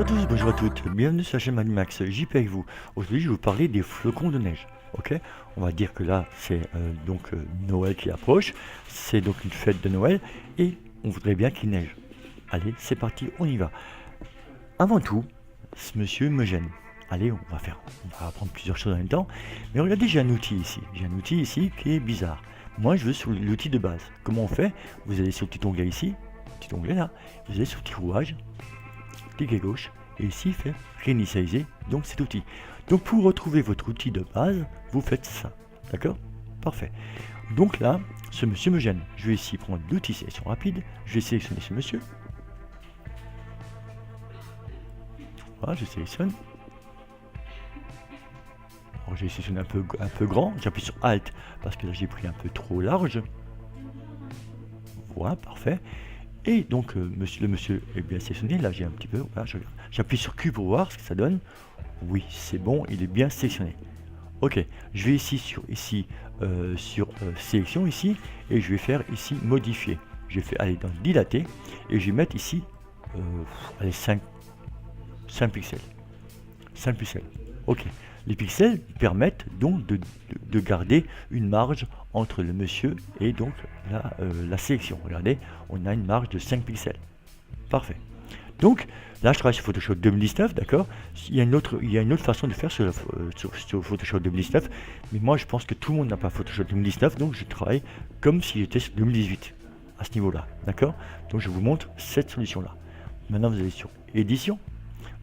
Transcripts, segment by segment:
tous, bonjour à toutes, bienvenue sur la chaîne Manimax, JP avec vous. Aujourd'hui je vais vous parler des flocons de neige. Ok, on va dire que là c'est Noël qui approche, c'est donc une fête de Noël et on voudrait bien qu'il neige. Allez, c'est parti, on y va. Avant tout, ce monsieur me gêne. Allez, on va apprendre plusieurs choses en même temps. Mais regardez, j'ai un outil ici qui est bizarre. Moi je veux sur l'outil de base. Comment on fait? Vous allez sur le petit onglet ici, petit onglet là, vous allez sur le petit rouage, cliquez gauche, et ici fait réinitialiser donc cet outil. Donc pour retrouver votre outil de base, vous faites ça. D'accord? Parfait. Donc là, ce monsieur me gêne. Je vais ici prendre l'outil sélection rapide, je vais sélectionner ce monsieur. Voilà, je sélectionne. Alors j'ai sélectionné un peu grand, j'appuie sur Alt parce que là j'ai pris un peu trop large. Voilà, parfait. Et donc le monsieur est bien sélectionné, là j'ai un petit peu, voilà, j'appuie sur Q pour voir ce que ça donne. Oui, c'est bon, il est bien sélectionné. Ok, je vais ici sur sélection ici, et je vais faire ici modifier. Je vais aller dans dilater, et je vais mettre ici allez, 5 pixels. 5 pixels. Ok, les pixels permettent donc de garder une marge entre le monsieur et donc la sélection. Regardez, on a une marge de 5 pixels. Parfait. Donc là, je travaille sur Photoshop 2019, d'accord. Il y a une autre façon de faire sur Photoshop 2019, mais moi je pense que tout le monde n'a pas Photoshop 2019, donc je travaille comme si j'étais sur 2018 à ce niveau-là, d'accord. Donc je vous montre cette solution-là. Maintenant, vous allez sur Édition,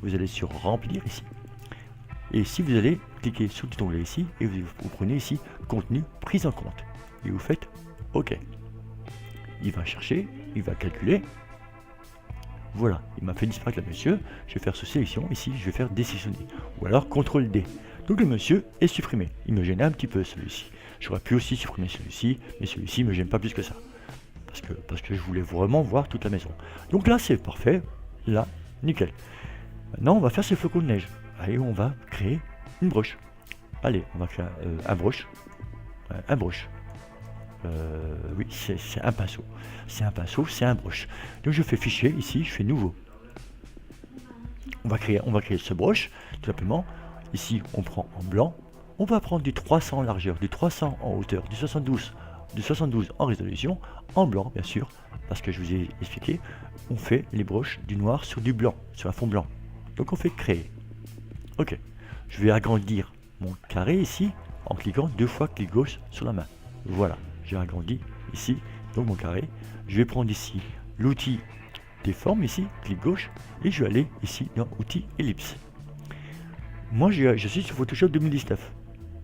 vous allez sur Remplir ici. Et ici, vous allez cliquer sur le petit onglet ici et vous prenez ici Contenu prise en compte. Et vous faites OK. Il va chercher, il va calculer. Voilà, il m'a fait disparaître le monsieur. Je vais faire ce sélection. Ici, je vais faire désélectionner. Ou alors CTRL D. Donc le monsieur est supprimé. Il me gênait un petit peu celui-ci. J'aurais pu aussi supprimer celui-ci, mais celui-ci ne me gêne pas plus que ça. Parce que je voulais vraiment voir toute la maison. Donc là, c'est parfait. Là, nickel. Maintenant, on va faire ces flocons de neige. Allez, on va créer une broche. Allez, on va créer un broche. Un broche. Oui, c'est un pinceau. C'est un pinceau, c'est un broche. Donc je fais fichier ici, je fais nouveau. On va créer ce broche, tout simplement. Ici, on prend en blanc. On va prendre du 300 en largeur, du 300 en hauteur, du 72 en résolution, en blanc, bien sûr, parce que je vous ai expliqué, on fait les broches du noir sur du blanc, sur un fond blanc. Donc on fait créer. Ok, je vais agrandir mon carré ici en cliquant 2 fois clic gauche sur la main. Voilà, j'ai agrandi ici donc mon carré. Je vais prendre ici l'outil des formes ici, clic gauche, et je vais aller ici dans outil ellipse. Moi je suis sur Photoshop 2019.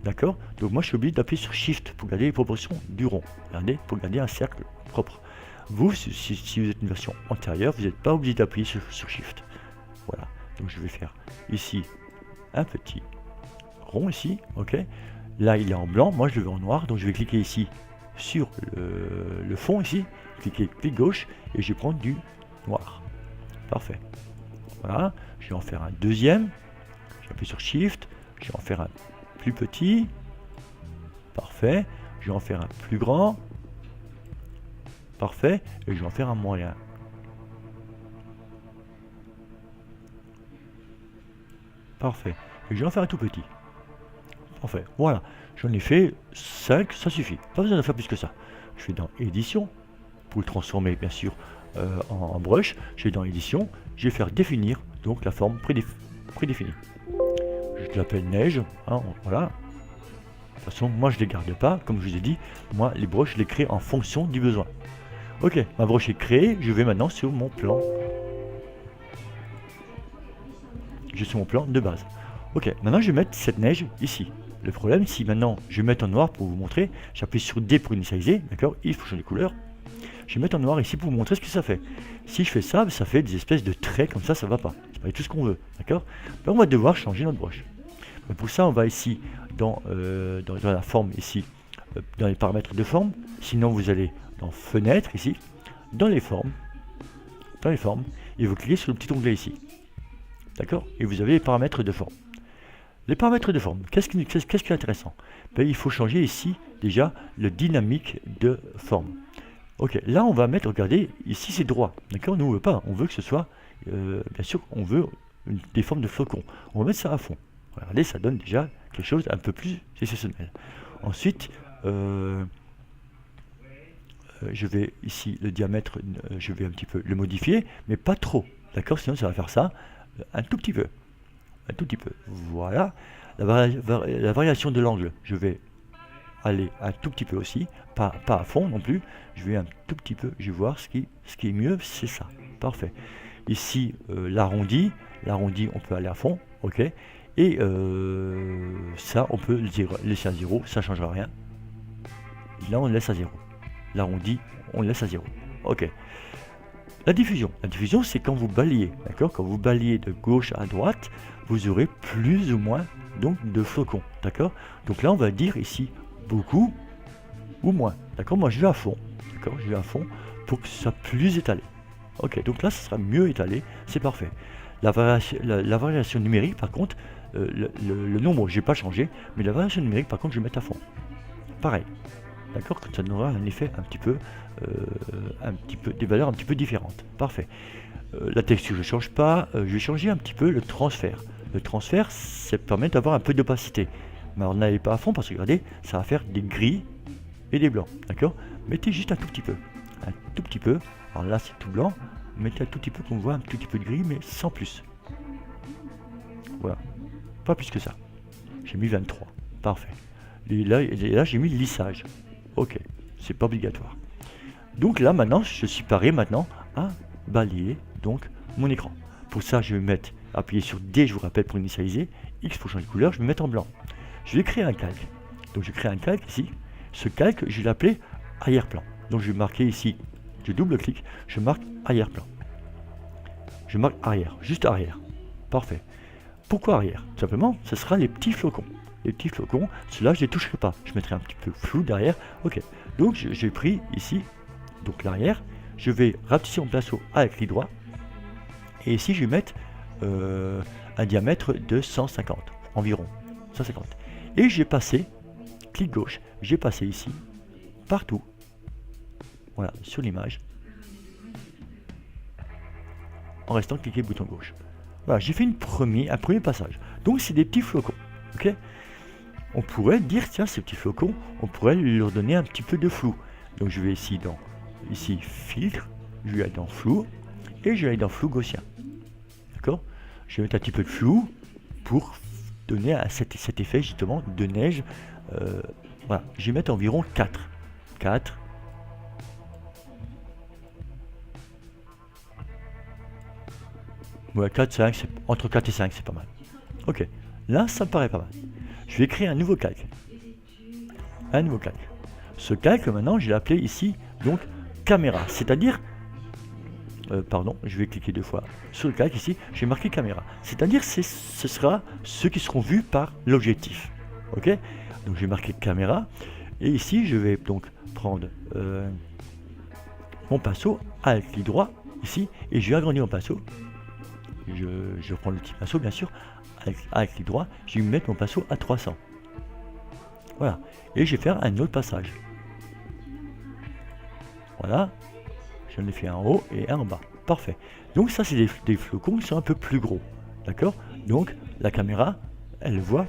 D'accord? Donc moi je suis obligé d'appuyer sur Shift pour garder les proportions du rond. Regardez, pour garder un cercle propre. Vous, si vous êtes une version antérieure, vous n'êtes pas obligé d'appuyer sur Shift. Voilà. Donc je vais faire ici un petit rond ici, ok. Là il est en blanc, moi je le veux en noir, donc je vais cliquer ici sur le fond ici, clic gauche, et je vais prendre du noir. Parfait. Voilà, je vais en faire un deuxième, j'appuie sur Shift, je vais en faire un plus petit, parfait, je vais en faire un plus grand, parfait, et je vais en faire un moyen. Parfait. Et je vais en faire un tout petit. Parfait. Voilà. J'en ai fait 5, ça suffit. Pas besoin de faire plus que ça. Je vais dans Édition, pour le transformer bien sûr en brush. Je vais dans Édition, je vais faire définir donc la forme prédéfinie. Je l'appelle neige. Hein, voilà. De toute façon, moi je ne les garde pas. Comme je vous ai dit, moi les brushes, je les crée en fonction du besoin. Ok, ma brush est créée. Je vais maintenant sur mon plan. Je suis mon plan de base. Ok, maintenant je vais mettre cette neige ici. Le problème, si maintenant je vais mettre en noir pour vous montrer, j'appuie sur D pour initialiser, d'accord, il faut changer de couleur. Je vais mettre en noir ici pour vous montrer ce que ça fait. Si je fais ça, ça fait des espèces de traits comme ça va pas. C'est pas tout ce qu'on veut, d'accord. On va devoir changer notre broche. Mais pour ça, on va ici dans la forme ici, dans les paramètres de forme. Sinon, vous allez dans Fenêtre ici, dans les formes, et vous cliquez sur le petit onglet ici. D'accord. Et vous avez les paramètres de forme. Les paramètres de forme, qu'est-ce qui est intéressant? Ben, il faut changer ici déjà le dynamique de forme. Ok, là on va mettre, regardez, ici c'est droit. D'accord. Nous on veut pas, on veut que ce soit, bien sûr, on veut des formes de flocons. On va mettre ça à fond. Regardez, ça donne déjà quelque chose un peu plus exceptionnel. Ensuite, je vais ici, le diamètre, je vais un petit peu le modifier, mais pas trop. D'accord? Sinon, ça va faire ça un tout petit peu. Un tout petit peu. Voilà. La variation de l'angle, je vais aller un tout petit peu aussi. Pas à fond non plus. Je vais un tout petit peu. Je vais voir ce qui est mieux, c'est ça. Parfait. Ici, l'arrondi. L'arrondi, on peut aller à fond. OK. Et ça, on peut le laisser à 0. Ça ne changera rien. Là, on le laisse à 0. L'arrondi, on le laisse à 0. OK. La diffusion. La diffusion, c'est quand vous balayez. D'accord? Quand vous balayez de gauche à droite, vous aurez plus ou moins donc de flocons. D'accord? Donc là, on va dire ici beaucoup ou moins. D'accord? Moi, je vais à fond. D'accord? Je vais à fond pour que ce soit plus étalé. Ok, donc là, ce sera mieux étalé. C'est parfait. La variation numérique, par contre, le nombre, je n'ai pas changé, mais la variation numérique, par contre, je vais mettre à fond. Pareil. D'accord? Ça donnera un effet un petit peu, des valeurs un petit peu différentes. Parfait. La texture, je ne change pas. Je vais changer un petit peu le transfert. Le transfert, ça permet d'avoir un peu d'opacité. Mais on n'allait pas à fond parce que regardez, ça va faire des gris et des blancs. D'accord? Mettez juste un tout petit peu. Un tout petit peu. Alors là, c'est tout blanc. Mettez un tout petit peu qu'on voit un tout petit peu de gris, mais sans plus. Voilà. Pas plus que ça. J'ai mis 23. Parfait. Et là j'ai mis le lissage. Ok. C'est pas obligatoire. Donc là, maintenant, je suis paré maintenant à balayer donc mon écran. Pour ça, je vais appuyer sur D, je vous rappelle, pour initialiser. X pour changer de couleur, je vais mettre en blanc. Je vais créer un calque. Donc je crée un calque ici. Ce calque, je vais l'appeler arrière-plan. Donc je vais marquer ici, je double-clique, je marque arrière-plan. Je marque arrière, juste arrière. Parfait. Pourquoi arrière? Tout simplement, ce sera les petits flocons. Les petits flocons, ceux-là, je ne les toucherai pas. Je mettrai un petit peu flou derrière. Ok. Donc j'ai pris ici, donc l'arrière. Je vais rapetisser mon pinceau avec clic droit. Et ici, je vais mettre un diamètre de 150, environ. 150. Et j'ai passé, clic gauche, j'ai passé ici, partout. Voilà, sur l'image. En restant cliqué bouton gauche. Voilà, j'ai fait un premier passage. Donc c'est des petits flocons. Ok? On pourrait dire, tiens, ces petits flocons, on pourrait leur donner un petit peu de flou. Donc je vais ici dans filtre, je vais aller dans flou, et je vais aller dans flou gaussien. D'accord? Je vais mettre un petit peu de flou pour donner cet effet justement de neige. Voilà, je vais mettre environ 4. 4. Ouais, 4, 5, entre 4 et 5, c'est pas mal. Ok, là, ça me paraît pas mal. Je vais créer un nouveau calque. Un nouveau calque. Ce calque, maintenant, je l'ai appelé ici, donc, caméra. C'est-à-dire, pardon, je vais cliquer 2 fois sur le calque ici, j'ai marqué caméra. C'est-à-dire, ce sera ceux qui seront vus par l'objectif. Ok? Donc, j'ai marqué caméra. Et ici, je vais donc prendre mon pinceau avec clic droit, ici, et je vais agrandir mon pinceau. Je prends le petit pinceau, bien sûr, avec clic droit, je vais mettre mon pinceau à 300. Voilà. Et je vais faire un autre passage. Voilà. J'en ai fait un en haut et un en bas. Parfait. Donc ça, c'est des flocons qui sont un peu plus gros. D'accord? Donc, la caméra, elle voit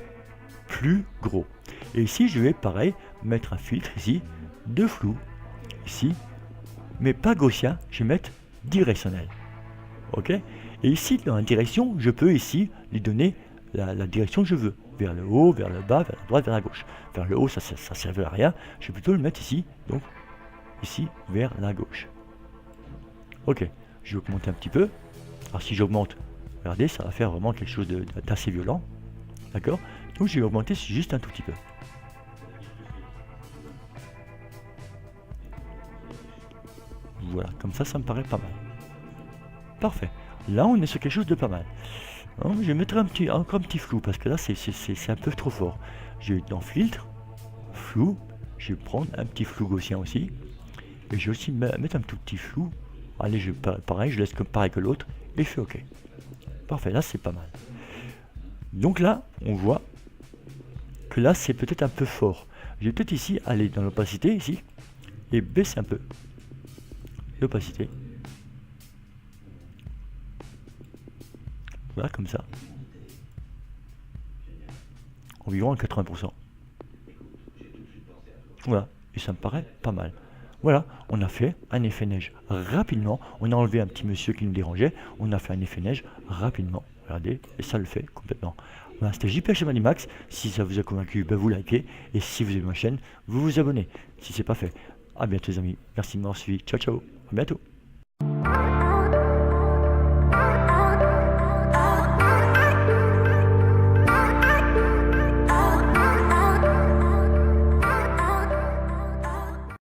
plus gros. Et ici, je vais, pareil, mettre un filtre ici, de flou, ici, mais pas gaussien, je vais mettre directionnel. Ok? Et ici, dans la direction, je peux ici lui donner la direction que je veux. Vers le haut, vers le bas, vers la droite, vers la gauche. Vers le haut, ça ne servait à rien. Je vais plutôt le mettre ici, donc ici, vers la gauche. Ok, je vais augmenter un petit peu. Alors si j'augmente, regardez, ça va faire vraiment quelque chose d'assez violent. D'accord? Donc je vais augmenter juste un tout petit peu. Voilà, comme ça me paraît pas mal. Parfait. Là, on est sur quelque chose de pas mal. Alors, je vais mettre encore un petit flou, parce que là, c'est un peu trop fort. Je vais dans filtre, flou, je vais prendre un petit flou gaussien aussi. Et je vais aussi mettre un tout petit flou. Allez, pareil, je laisse comme pareil que l'autre, et je fais OK. Parfait, là, c'est pas mal. Donc là, on voit que là, c'est peut-être un peu fort. Je vais peut-être ici aller dans l'opacité, ici, et baisser un peu l'opacité. Voilà, comme ça. Environ à 80%. Voilà, et ça me paraît pas mal. Voilà, on a fait un effet neige rapidement. On a enlevé un petit monsieur qui nous dérangeait. On a fait un effet neige rapidement. Regardez, et ça le fait complètement. Voilà, c'était JPH chez Manimax. Si ça vous a convaincu, ben vous likez. Et si vous aimez ma chaîne, vous vous abonnez. Si c'est pas fait. À bientôt les amis. Merci de m'avoir suivi. Ciao ciao. À bientôt.